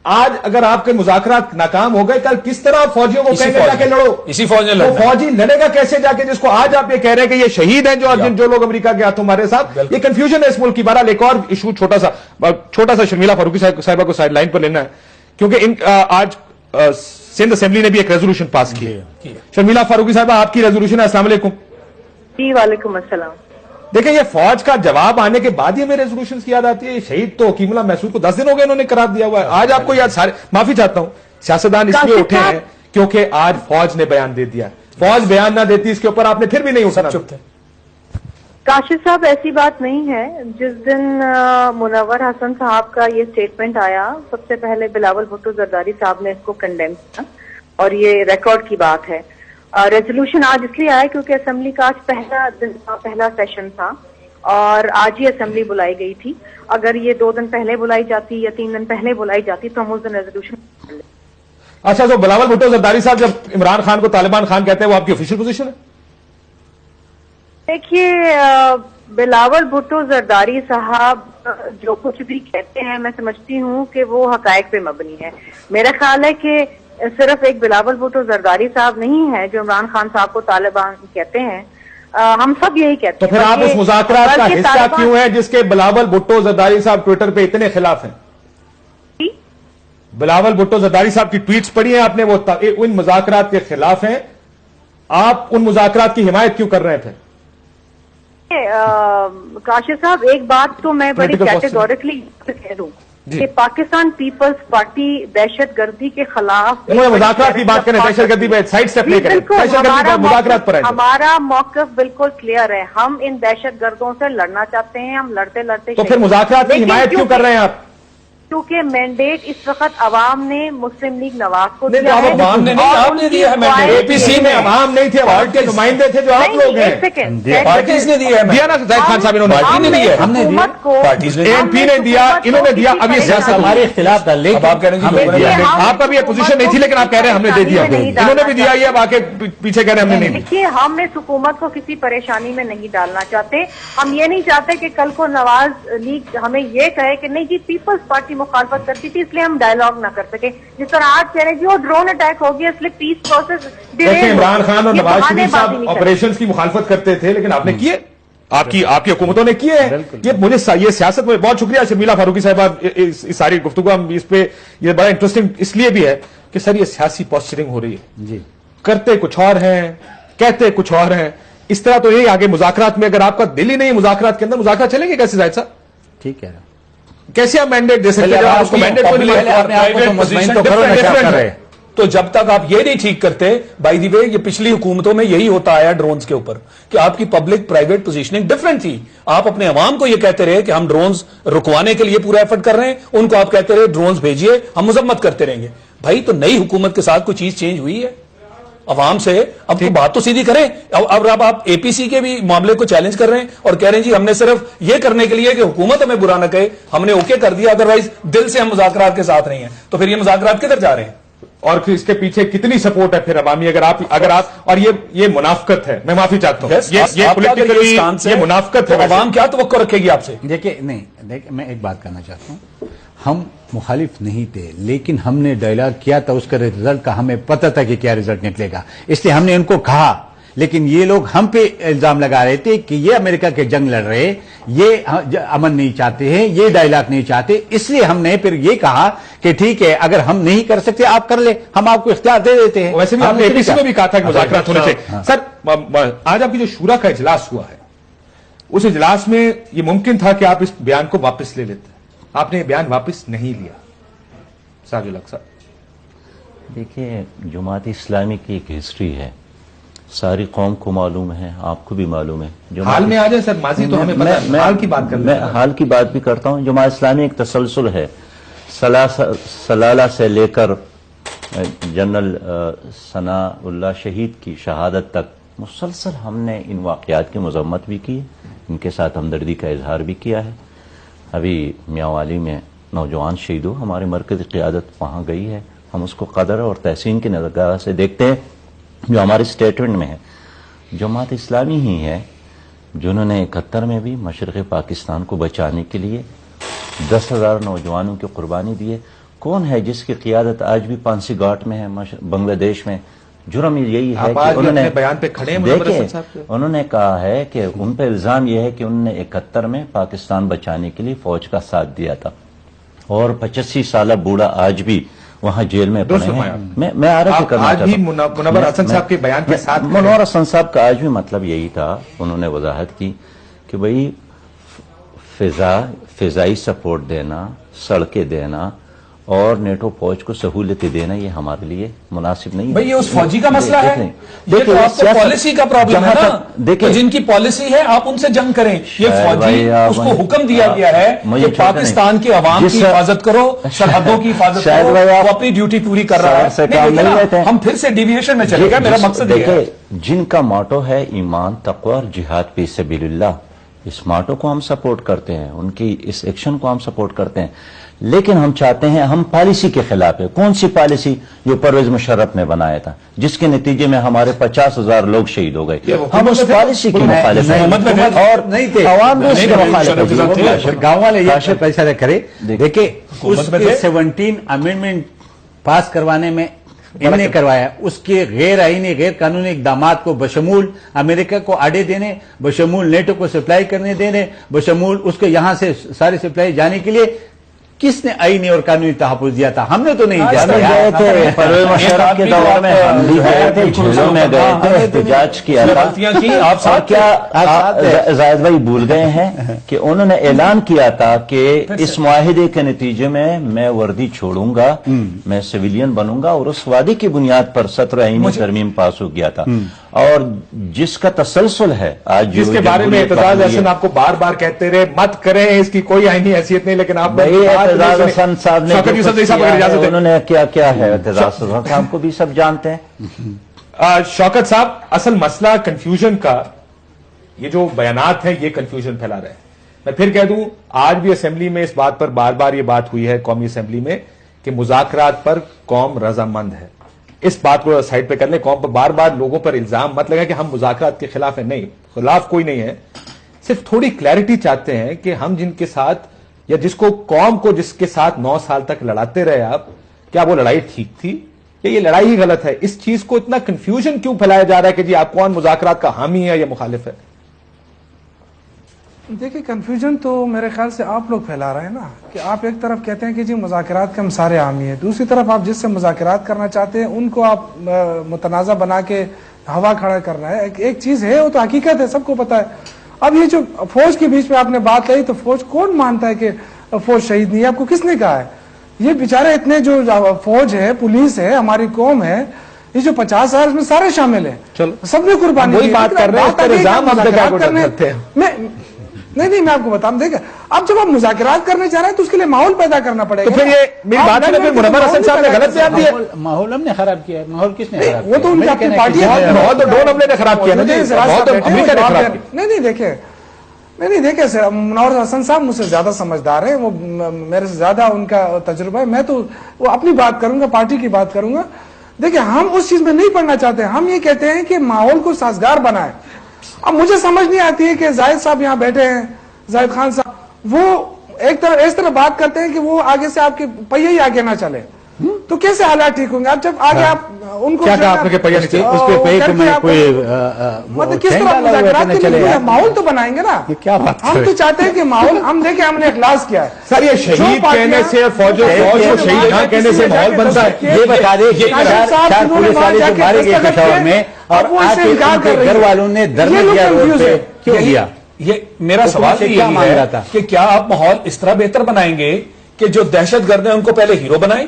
آج اگر آپ کے مذاکرات ناکام ہو گئے, کل کس طرح فوجیوں کو کہیں گے جا کے لڑو؟ اسی فوج نے وہ فوجی لڑے گا کیسے جا کے جس کو آج آپ یہ کہہ رہے ہیں کہ یہ شہید ہیں جو لوگ امریکہ کے ہاتھوں ہمارے ساتھ؟ یہ کنفیوژن ہے اس ملک کی. بہرحال ایک اور ایشو چھوٹا سا شرمیلا فاروقی صاحبہ کو سائڈ لائن پر لینا ہے, کیونکہ آج سندھ اسمبلی نے بھی ایک ریزولوشن پاس کی ہے. شرمیلا فاروقی صاحبہ آپ کی ریزولوشن ہے. السلام علیکم. جی وعلیکم السلام. دیکھیں یہ فوج کا جواب آنے کے بعد ہی ہمیں ریزولوشن کی یاد آتی ہے. یہ شہید تو حکیم اللہ محسود کو 10 دن ہو گئے انہوں نے قرار دیا ہوا ہے. آج آپ کو یاد سارے, معافی چاہتا ہوں, سیاستدان اس لیے اٹھے ہیں کیونکہ آج فوج نے بیان دے دیا. فوج بیان نہ دیتی اس کے اوپر آپ نے پھر بھی نہیں اٹھنا. چپ تھے. کاشف صاحب ایسی بات نہیں ہے. جس دن منور حسن صاحب کا یہ سٹیٹمنٹ آیا, سب سے پہلے بلاول بھٹو زرداری صاحب نے اس کو کنڈیم کیا, اور یہ ریکارڈ کی بات ہے. ریزولوشن آج اس لیے آیا کیونکہ اسمبلی کا آج پہلا سیشن تھا اور آج ہی اسمبلی بلائی گئی تھی. اگر یہ 2 دن پہلے بلائی جاتی یا 3 دن پہلے بلائی جاتی تو ہم اس دن ریزولوشن. اچھا, تو بلاول بھٹو زرداری صاحب جب عمران خان کو طالبان خان کہتے ہیں وہ آپ کی آفیشیل پوزیشن ہے؟ دیکھیے بلاول بھٹو زرداری صاحب جو کچھ بھی کہتے ہیں میں سمجھتی ہوں کہ وہ حقائق پہ مبنی ہے. میرا خیال ہے کہ صرف ایک بلاول بھٹو زرداری صاحب نہیں ہے جو عمران خان صاحب کو طالبان کہتے ہیں, ہم سب یہی کہتے ہیں. تو پھر آپ اس مذاکرات کا حصہ کیوں ہیں جس کے بلاول بھٹو زرداری صاحب ٹویٹر پہ اتنے خلاف ہیں؟ بلاول بھٹو زرداری صاحب کی ٹویٹس پڑھی ہیں آپ نے, وہ ان مذاکرات کے خلاف ہیں, آپ ان مذاکرات کی حمایت کیوں کر رہے تھے؟ کاشف صاحب ایک بات تو میں بڑی کیٹیگوریکلی کہہ دوں کہ پاکستان پیپلز پارٹی دہشت گردی کے خلاف مذاکرات کی بات کریں, دہشت گردی پہ سائڈ اسٹیپ لے کریں, دہشت گردی پر مذاکرات پر ہمارا موقف بالکل کلیئر ہے. ہم ان دہشت گردوں سے لڑنا چاہتے ہیں, ہم لڑتے لڑتے. تو پھر مذاکرات کی حمایت کیوں کر رہے ہیں آپ؟ کیونکہ مینڈیٹ اس وقت عوام نے مسلم لیگ نواز کو دیا ہے. عوام نے نہیں, آپ نے دیا ہے مینڈیٹ. اے پی سی میں عوام نہیں تھے, عوام کے نمائندے تھے جو آپ لوگ ہیں. پارٹیز نے دیا ہے, دیا نا زاہد خان صاحب, انہوں نے پارٹی نے دیا, ہم نے دیا, اے پی نے دیا, انہوں نے دیا. اب یہ سیاست ہمارے خلاف تھا, لیکن آپ کہہ رہے ہیں آپ کا بھی یہ پوزیشن نہیں تھی لیکن آپ کہہ رہے ہیں ہم نے دے دیا. انہوں نے بھی دیا, یہ اب آ کے پیچھے کہہ رہے ہیں ہم نے نہیں. دیکھیے ہم اس حکومت کو کسی پریشانی میں نہیں ڈالنا چاہتے. ہم یہ نہیں چاہتے کہ کل کو نواز لیگ ہمیں یہ کہے کہ نہیں جی پیپلز پارٹی مخالفت کرتی تھی اس لیے ہم ڈائیلاگ نہ کر سکے. جس طرح آج کہہ رہے جی وہ ڈرون اٹیک ہو گیا اس لیے پیس پروسیس. عمران خان اور نواز شریف صاحب آپریشنز کی مخالفت کرتے تھے لیکن آپ نے کیے, آپ کی حکومتوں نے کیے ہیں. یہ سیاست میں بہت شکریہ شرمیلا فاروقی صاحبہ, اس ساری گفتگو ہم اس پہ یہ بڑا انٹرسٹنگ اس لیے بھی ہے کہ سر یہ سیاسی پوسچرنگ ہو رہی ہے. جی کرتے کچھ اور ہیں, کہتے کچھ اور ہیں. اس طرح تو یہی آگے مذاکرات میں اگر آپ کا دل ہی نہیں مذاکرات کے اندر, مذاکرات چلیں گے کیسے زاہد صاحب؟ ٹھیک ہے, کیسے آپ مینڈیٹ دے سکتے ہیں؟ تو جب تک آپ یہ نہیں ٹھیک کرتے, بائی دی وے یہ پچھلی حکومتوں میں یہی ہوتا آیا ڈرونز کے اوپر کہ آپ کی پبلک پرائیویٹ پوزیشننگ ڈفرنٹ تھی. آپ اپنے عوام کو یہ کہتے رہے کہ ہم ڈرونز رکوانے کے لیے پورا ایفرٹ کر رہے ہیں, ان کو آپ کہتے رہے ڈرونز بھیجیے, ہم مذمت کرتے رہیں گے. بھائی تو نئی حکومت کے ساتھ کوئی چیز چینج ہوئی ہے عوام سے؟ اب تو بات تو سیدھی کریں. اب آپ اے پی سی کے بھی معاملے کو چیلنج کر رہے ہیں اور کہہ رہے ہیں جی ہم نے صرف یہ کرنے کے لیے کہ حکومت ہمیں برا نہ کہے ہم نے اوکے کر دیا, ادروائز دل سے ہم مذاکرات کے ساتھ نہیں ہیں. تو پھر یہ مذاکرات کدھر جا رہے ہیں؟ اور پھر اس کے پیچھے کتنی سپورٹ ہے پھر عوامی؟ اگر آپ اور یہ منافقت ہے, میں معافی چاہتا ہوں, یہ پولیٹیکلی یہ منافقت ہے. عوام کیا توقع رکھے گی آپ سے؟ دیکھیں نہیں دیکھ میں ایک بات کرنا چاہتا ہوں، ہم مخالف نہیں تھے، لیکن ہم نے ڈائلاگ کیا تھا، اس کا رزلٹ کا ہمیں پتہ تھا کہ کیا رزلٹ نکلے گا، اس لیے ہم نے ان کو کہا، لیکن یہ لوگ ہم پہ الزام لگا رہے تھے کہ یہ امریکہ کے جنگ لڑ رہے، یہ امن نہیں چاہتے ہیں، یہ ڈائلاگ نہیں چاہتے، اس لیے ہم نے پھر یہ کہا کہ ٹھیک ہے اگر ہم نہیں کر سکتے آپ کر لیں، ہم آپ کو اختیار دے دیتے ہیں۔ ویسے بھی آپ نے اے پی سی میں بھی کہا تھا کہ مذاکرات ہونے چاہیے۔ سر آج آپ کی جو شورا کا اجلاس ہوا ہے، اس اجلاس میں یہ ممکن تھا کہ آپ اس بیان کو واپس لے لیتے، آپ نے یہ بیان واپس نہیں لیا۔ ساجد الحق صاحب، دیکھیے جماعت اسلامی کی ایک ہسٹری ہے، ساری قوم کو معلوم ہے، آپ کو بھی معلوم ہے۔ حال میں آ جائے سر، ماضی تو ہمیں پتہ ہے، حال کی بات کر میں حال کی بات بھی کرتا ہوں۔ جماعت اسلامی ایک تسلسل ہے، سلالہ سے لے کر جنرل ثناء اللہ شہید کی شہادت تک مسلسل ہم نے ان واقعات کی مذمت بھی کی، ان کے ساتھ ہمدردی کا اظہار بھی کیا ہے۔ ابھی میاوالی میں نوجوان شہید ہو، ہمارے مرکزی قیادت وہاں گئی ہے، ہم اس کو قدر اور تحسین کی نظرگاہ سے دیکھتے ہیں۔ جو ہمارے اسٹیٹمنٹ میں ہے، جماعت اسلامی ہی ہے جنہوں نے 71 میں بھی مشرق پاکستان کو بچانے کے لیے 10,000 نوجوانوں کی قربانی دی ہے۔ کون ہے جس کی قیادت آج بھی پانسی گھاٹ میں ہے بنگلہ دیش میں؟ جرم یہی ہے کہ انہوں نے بیان پہ کھڑے ہیں، انہوں نے کہا ہے کہ ان پہ الزام یہ ہے کہ انہوں نے 71 میں پاکستان بچانے کے لیے فوج کا ساتھ دیا تھا، اور 85 سالہ بوڑھا آج بھی وہاں جیل میں پڑے ہیں۔ میں عرض کرنا چاہتا ہوں، منور حسن صاحب کے بیان کے ساتھ منور حسن صاحب کا آج بھی مطلب یہی تھا، انہوں نے وضاحت کی کہ بھئی فضائی سپورٹ دینا، سڑکیں دینا اور نیٹو فوج کو سہولتیں دینا یہ ہمارے لیے مناسب نہیں ہے۔ بھئی یہ اس فوجی کا مسئلہ ہے، یہ تو آپ کو پالیسی کا پرابلم ہے نا، تو جن کی پالیسی ہے آپ ان سے جنگ کریں۔ یہ فوجی اس کو حکم دیا گیا ہے کہ پاکستان کے عوام کی حفاظت کرو، سرحدوں کی حفاظت کرو، وہ اپنی ڈیوٹی پوری کر رہا ہے۔ ہم پھر سے ڈیویشن میں چلے گا، میرا مقصد یہ ہے۔ جن کا موٹو ہے ایمان، تقوی اور جہاد فی سبیل اللہ، اس موٹو کو ہم سپورٹ کرتے ہیں، ان کی اس ایکشن کو ہم سپورٹ کرتے ہیں، لیکن ہم چاہتے ہیں، ہم پالیسی کے خلاف ہے۔ کون سی پالیسی؟ جو پرویز مشرف نے بنایا تھا، جس کے نتیجے میں ہمارے 50,000 لوگ شہید ہو گئے۔ ہم اس پالیسی کی مخالف ہیں اور عوام بھی اس کے مخالف ہیں۔ گاؤں والے یہ پیسہ نہ کرے۔ دیکھیں اس کے 17 امینڈمنٹ پاس کروانے میں انہوں نے کروایا، اس کے غیر آئینی غیر قانونی اقدامات کو بشمول امریکہ کو آڑے دینے، بشمول نیٹو کو سپلائی کرنے دینے، بشمول اس کو یہاں سے ساری سپلائی جانے کے لیے کس نے آئینی اور قانونی تحفظ دیا تھا؟ ہم نے تو نہیں دیا۔ پرویز مشرف کے دور میں ہم بھی گئے تھے، جھیلوں میں گئے تھے، احتجاج کیا تھا۔ اور کیا زاہد بھائی بھول گئے ہیں کہ انہوں نے اعلان کیا تھا کہ اس معاہدے کے نتیجے میں وردی چھوڑوں گا، میں سویلین بنوں گا، اور اس وعدے کی بنیاد پر 17 آئینی ترمیم پاس ہو گیا تھا، اور جس کا تسلسل ہے آج جس کے بارے میں اعتزاز احسن آپ کو بار بار کہتے رہے مت کریں، اس کی کوئی آئینی حیثیت نہیں، لیکن آپ اعتزاز حسن صاحب نے انہوں نے کیا ہے، اعتزاز حسن صاحب کو بھی سب جانتے ہیں۔ شوکت صاحب، اصل مسئلہ کنفیوژن کا، یہ جو بیانات ہیں یہ کنفیوژن پھیلا رہے ہیں۔ میں پھر کہہ دوں، آج بھی اسمبلی میں اس بات پر بار بار یہ بات ہوئی ہے، قومی اسمبلی میں، کہ مذاکرات پر قوم رضامند ہے۔ اس بات کو سائڈ پہ کر لیں، قوم پر بار بار لوگوں پر الزام مت لگا کہ ہم مذاکرات کے خلاف ہیں، نہیں، خلاف کوئی نہیں ہے، صرف تھوڑی کلیئرٹی چاہتے ہیں کہ ہم جن کے ساتھ، یا جس کو قوم کو جس کے ساتھ 9 سال تک لڑاتے رہے آپ، کیا وہ لڑائی ٹھیک تھی یا یہ لڑائی ہی غلط ہے؟ اس چیز کو اتنا کنفیوژن کیوں پھیلایا جا رہا ہے کہ جی آپ کون مذاکرات کا حامی ہے یا مخالف ہے؟ دیکھیں کنفیوژن تو میرے خیال سے آپ لوگ پھیلا رہے ہیں نا، کہ آپ ایک طرف کہتے ہیں کہ جی مذاکرات کے ہم سارے حامی ہیں، دوسری طرف آپ جس سے مذاکرات کرنا چاہتے ہیں ان کو آپ متنازع بنا کے ہوا کھڑا کرنا ہے۔ ایک چیز ہے، وہ تو حقیقت ہے، سب کو پتا ہے۔ اب یہ جو فوج کے بیچ میں آپ نے بات کہی، تو فوج کون مانتا ہے کہ فوج شہید نہیں ہے؟ آپ کو کس نے کہا ہے؟ یہ بیچارے اتنے جو فوج ہے، پولیس ہے، ہماری قوم ہے، یہ جو 50,000 اس میں سارے شامل ہیں، سب نے قربانی دی۔ بات کر رہے ہیں، نہیں میں آپ کو بتاؤں، دیکھیں اب جب آپ مذاکرات کرنے چاہ رہے ہیں تو اس کے لیے ماحول پیدا کرنا پڑے گا۔ تو پھر یہ میری بات ہے، پھر منور حسن صاحب نے غلط بیان دیا۔ ماحول ہم نے خراب کیا ہے، ماحول کس نے خراب کیا؟ وہ تو ان کی اپنی پارٹی ہے، بہت ڈون حملے نے خراب کیا نا جی، بہت امریکہ نے خراب کیا۔ نہیں دیکھیں منور حسن صاحب مجھ سے زیادہ سمجھدار ہیں، وہ میرے سے زیادہ ان کا تجربہ ہے، میں تو وہ اپنی بات کروں گا، پارٹی کی بات کروں گا۔ دیکھیں ہم اس چیز میں نہیں پڑنا چاہتے، ہم یہ کہتے ہیں کہ ماحول کو سازگار بنائے۔ اب مجھے سمجھ نہیں آتی ہے کہ زاہد صاحب یہاں بیٹھے ہیں، زاہد خان صاحب، وہ ایک طرح اس طرح بات کرتے ہیں کہ وہ آگے سے آپ کے پہیے ہی آگے نہ چلے، تو کیسے حالات ٹھیک ہوں گے؟ آپ جب آگے آپ ان کو کیا کہا آپ نے کہ پہیہ نہیں چلے؟ اس پہ پہ کر کو کے میں آپ- کوئی مطلب کس طرح مذاکرات کے لیے ماحول تو بنائیں گے نا؟ کیا بات ہم تو چاہتے ہیں کہ ماحول، ہم دیکھیں ہم نے اخلاص کیا ہے سر یہ شہید کہنے سے فوج کو شہید نہ کہنے سے ماحول بنتا ہے. یہ بتا دیں کہ چار پولیس والے جو مارے گئے پشاور میں، اور آج ان کے گھر والوں نے دھرنا دیا روڈ پہ، کیوں دیا؟ یہ میرا سوال سے یہ کیا مانگ رہا ہے تھا؟ کہ کیا آپ ماحول اس طرح بہتر بنائیں گے کہ جو دہشت گرد ہیں ان کو پہلے ہیرو بنائیں،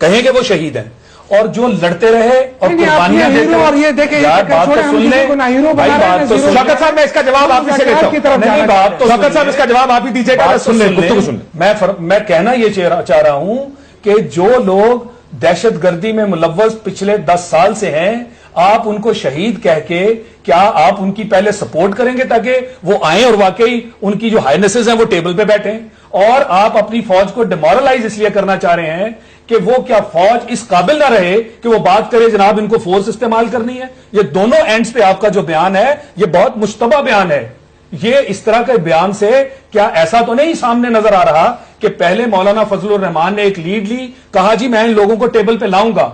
کہیں کہ وہ شہید ہیں، اور جو لڑتے رہے اور نہیں، آپ قربانیاں یہ دیتے ہیرو اور رہے؟ یہ دیکھیں، یار یہ بات تو چھوڑیں، ہم سن کسی لیں کو نہ ہیرو بھائی، بنا رہے ہیں، بات تو نہ سن زیرو۔ شوکت صاحب میں اس کا جواب آپ ہی سے لیتا کی ہوں. طرف نہیں، جانا بات تو شوکت صاحب اس کا جواب آپ ہی دیجیے گا. بات تو سن لیں، سن لیں. گفتگو سن لیں. میں کہنا یہ چاہ رہا ہوں کہ جو لوگ دہشت گردی میں ملوث پچھلے 10 سال سے ہیں، آپ ان کو شہید کہہ کے کیا آپ ان کی پہلے سپورٹ کریں گے تاکہ وہ آئیں اور واقعی ان کی جو ہائنسز ہیں وہ ٹیبل پہ بیٹھیں؟ اور آپ اپنی فوج کو ڈیمورلائز اس لیے کرنا چاہ رہے ہیں کہ وہ کیا فوج اس قابل نہ رہے کہ وہ بات کرے جناب ان کو فورس استعمال کرنی ہے؟ یہ دونوں اینڈز پہ آپ کا جو بیان ہے یہ بہت مشتبہ بیان ہے. یہ اس طرح کے بیان سے کیا ایسا تو نہیں سامنے نظر آ رہا کہ پہلے مولانا فضل الرحمان نے ایک لیڈ لی، کہا جی میں ان لوگوں کو ٹیبل پہ لاؤں گا،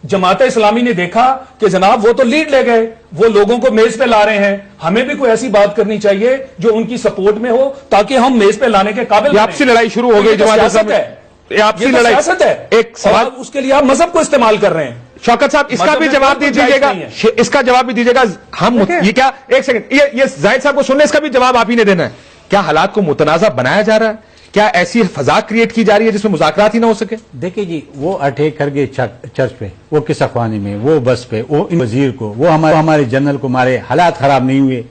جماعت اسلامی نے دیکھا کہ جناب وہ تو لیڈ لے گئے، وہ لوگوں کو میز پہ لا رہے ہیں، ہمیں بھی کوئی ایسی بات کرنی چاہیے جو ان کی سپورٹ میں ہو تاکہ ہم میز پہ لانے کے قابل یہ آپسی لڑائی شروع ہو گئی جماعت اسلامی ہے. یہ آپسی یہ تو لڑائی. سیاست ہے. ایک سوال اور اس کے لیے آپ مذہب کو استعمال کر رہے ہیں. شوکت صاحب اس کا مذہب بھی میں جواب کوئی دیجیے گنجائش گا، نہیں ہے. اس کا جواب بھی دیجیے گا. ہم یہ کیا ایک سیکنڈ یہ زاہد صاحب کو سننے، اس کا بھی جواب آپ ہی نے دینا ہے. کیا حالات کو متنازع بنایا جا رہا ہے؟ کیا ایسی فضا کریٹ کی جا رہی ہے جس میں مذاکرات ہی نہ ہو سکے؟ دیکھیں جی، وہ اٹیک کر گئے چرچ پہ، وہ قصہ خوانی میں، وہ بس پہ، وہ ان وزیر کو، وہ ہمارے جنرل کو مارے، حالات خراب نہیں ہوئے.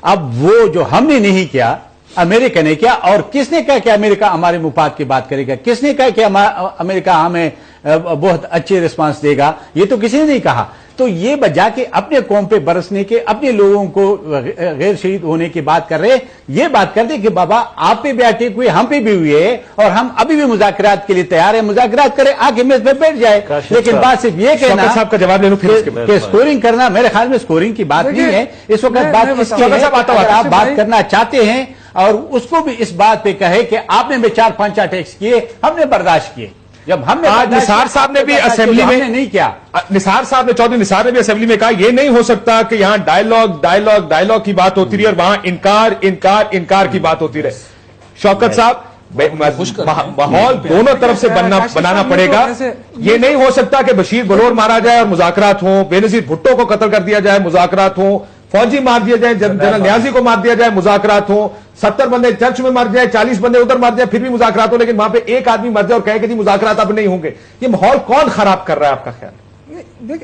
اب وہ جو ہم نے نہیں کیا، امریکہ نے کیا. اور کس نے کہا کہ امریکہ ہمارے مفاد کی بات کرے گا؟ کس نے کہا کہ امریکہ ہمیں بہت اچھے رسپانس دے گا؟ یہ تو کسی نے نہیں کہا. تو یہ بجا کے اپنے قوم پہ برسنے کے، اپنے لوگوں کو غیر شہید ہونے کی بات کر رہے، یہ بات کر دیں کہ بابا آپ پہ بھی اٹیک ہوئے، ہم پہ بھی ہوئے، اور ہم ابھی بھی مذاکرات کے لیے تیار ہیں. مذاکرات کرے، آگے میز پہ بیٹھ جائے. لیکن بات صرف یہ کہنا شوکت صاحب کا جواب لے لوں پھر اس کے بعد. کہ اسکورنگ کرنا، میرے خیال میں اسکورنگ کی بات نہیں ہے اس وقت. بات اس کی ہے کہ اگر آپ بات کرنا چاہتے ہیں اور اس کو بھی اس بات پہ کہے کہ آپ نے بھی 4-5 اٹیکس کیے، ہم نے برداشت کیے. جب ہم نے آج نثار صاحب نے بھی اسمبلی میں نہیں کیا، نثار صاحب نے، چودھری نثار نے بھی اسمبلی میں کہا یہ نہیں ہو سکتا کہ یہاں ڈائیلاگ کی بات ہوتی رہی اور وہاں انکار کی بات ہوتی رہے. شوکت صاحب ماحول دونوں طرف سے بنانا پڑے گا. یہ نہیں ہو سکتا کہ بشیر بلور مارا جائے اور مذاکرات ہوں، بے نظیر بھٹو کو قتل کر دیا جائے مذاکرات ہوں، فوجی مار دیا جائے، جنرل نیازی کو مار دیا جائے مذاکرات ہوں، 70 بندے چرچ میں مر جائے، 40 بندے ادھر مر جائے، پھر بھی مذاکرات ہو، لیکن وہاں پہ ایک آدمی مر جائے اور کہے کہ جی مذاکرات اب نہیں ہوں گے. یہ ماحول کون خراب کر رہا ہے آپ کا خیال؟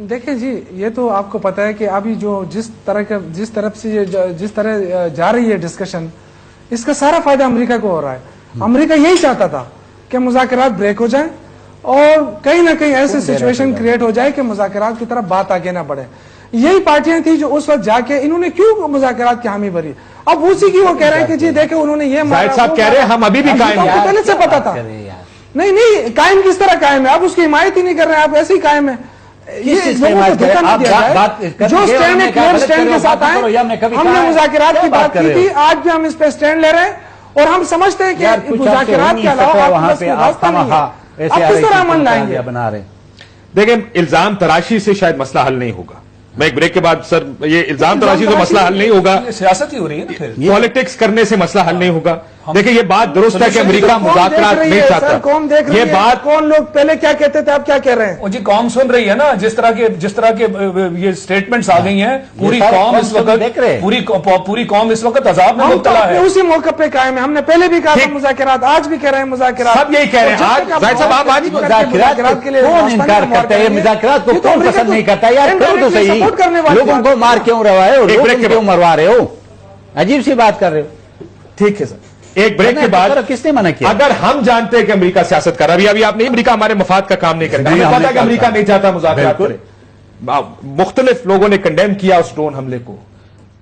دیکھیں جی، یہ تو آپ کو پتا ہے کہ ابھی جو جس طرح جا رہی ہے ڈسکشن، اس کا سارا فائدہ امریکہ کو ہو رہا ہے. امریکہ یہی چاہتا تھا کہ مذاکرات بریک ہو جائیں اور کہیں نہ کہیں ایسے سچویشن کریٹ ہو جائے کہ مذاکرات کی طرف بات آگے نہ بڑھے. یہی پارٹیاں تھیں جو اس وقت جا کے انہوں نے کیوں مذاکرات کی حامی بھری. اب اسی کی وہ کہہ رہے ہیں کہ جی دیکھیں انہوں نے یہ زاہد صاحب کہہ رہے ہیں ہم ابھی بھی قائم ہیں. پہلے سے پتا تھا. نہیں قائم کس طرح قائم ہے؟ آپ اس کی حمایت ہی نہیں کر رہے ہیں، آپ ایسے ہی قائم ہیں. یہ لوگوں کو دھوکہ نہ دیا جائے. جو اسٹینڈ ہے کلیئر اسٹینڈ کے ساتھ آئے. ہم نے مذاکرات کی بات کی تھی، آج بھی ہم اس پہ اسٹینڈ لے رہے ہیں اور ہم سمجھتے ہیں کہ مذاکرات کے علاوہ راستہ نہیں ہے. آپ کس طرح عمل لائیں گے؟ دیکھیں الزام تراشی سے شاید مسئلہ حل نہیں ہوگا. میں ایک بریک کے بعد سر یہ الزام تراشی سے مسئلہ حل نہیں ہوگا، سیاست ہی ہو رہی ہے نا پھر. پالیٹکس کرنے سے مسئلہ حل نہیں ہوگا. دیکھیں یہ بات درست ہے کہ امریکہ مذاکرات نہیں چاہتا. کون دیکھ رہی یہ ہے؟ بات کون لوگ پہلے کیا کہتے تھے، اب کیا کہہ رہے ہیں؟ جی قوم سن رہی ہے نا، جس طرح کے یہ سٹیٹمنٹس آ گئی ہیں. پوری قوم اس وقت عذاب میں ہم تو مبتلا اپنے ہے. اسی موقع پہ قائم ہیں. ہم نے پہلے بھی کہا تھا مذاکرات، آج بھی کہہ رہے ہیں مذاکرات. سب یہی کہہ رہے ہیں. آج زاہد صاحب آپ آج مذاکرات کے لیے کون انکار کرتا ہے؟ مذاکرات کو کون پسند نہیں کرتا؟ یار کرو تو صحیح. لوگوں کو مار کیوں رہے ہو؟ لوگوں کیوں مروا رہے ہو؟ عجیب سی بات کر رہے ہو. ٹھیک ہے سر، ایک بریک کے بعد کس نے منع کیا؟ اگر ہم جانتے ہیں کہ امریکہ سیاست کر رہا ہے، ابھی آپ نے امریکہ ہمارے مفاد کا کام نہیں کرتا، ہمیں پتا کہ امریکہ نہیں چاہتا مذاکرات کرے. مختلف لوگوں نے کنڈیم کیا اس ڈرون حملے کو.